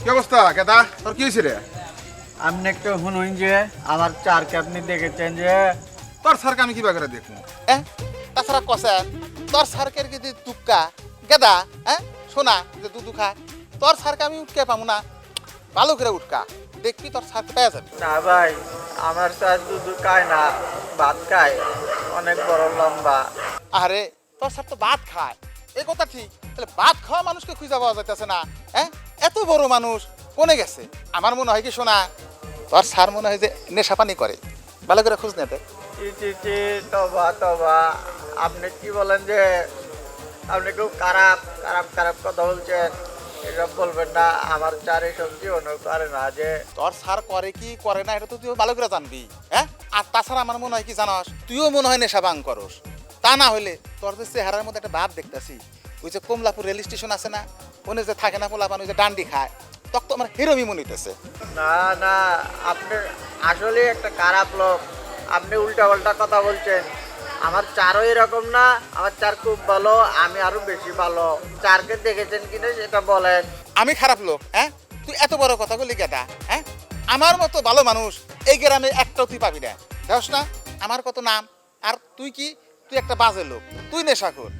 কি অবস্থা কেদা তোর কি হয়েছে রে? আপনি একটু শুনুন যে আমার চারকে আপনি দেখেছেন যে তোর স্যারকে আমি কিবা করে দেখবো? হ্যাঁ তাছাড়া কষা তোর সারকের যদি দুক্কা গেদা হ্যাঁ শোনা যে দুধু খায় তোর সারকে আমি উঠকে পাবো না ভালো করে উঠকা দেখবি তোর সারকে পেয়ে যাবি। না ভাই আমার স্যার দুধ খায় না, ভাত খায়, অনেক বড় লম্বা। আরে তোর সার তো ভাত খায় এই কথা ঠিক, তাহলে ভাত খাওয়া মানুষকে খুঁজে পাওয়া যাইতেছে না। হ্যাঁ এত বড় মানুষ কোনে গেছে? আমার মনে হয় কি শোনা তোর স্যার মনে হয় যে নেশা পানি করে, ভালো করে খোঁজ নেতে। চি চি চি, তবা তবা, আপনি কি বলেন যে আপনি খুব খারাপ খারাপ খারাপ কথা বলছেন, এসব বলবেন না। আমার চার এসব জীবনও করে না যে তোর স্যার করে কি করে না এটা তো তুই ভালো করে জানবি। হ্যাঁ আর তাছাড়া আমার মনে হয় কি জানাস, তুইও মনে হয় নেশা ভাঙ করস। তা না হইলে তোর যে চেহারার মধ্যে একটা ভাব দেখতেছি, ওই যে কমলাপুর রেল স্টেশন আছে না, ওনে যে থাকে না পোলাপান ওই যে ডান্ডি খায়, তখন তো আমার হিরোমি মনে হইতেছে। না না, আপনি আসলে একটা খারাপ লোক, আপনি উল্টা পাল্টা কথা বলছেন। আমার চারও এরকম না, আমার চার খুব ভালো, আমি আরো বেশি ভালো। চারকে দেখেছেন কিনা সেটা বলেন। আমি খারাপ লোক? হ্যাঁ তুই এত বড় কথা বলি গেটা? হ্যাঁ আমার মতো ভালো মানুষ এই গ্রামে একটাও তুই পাবি না। দেখস না আমার কত নাম, আর তুই কি? তুই একটা বাজে লোক, তুই নেশাখোর।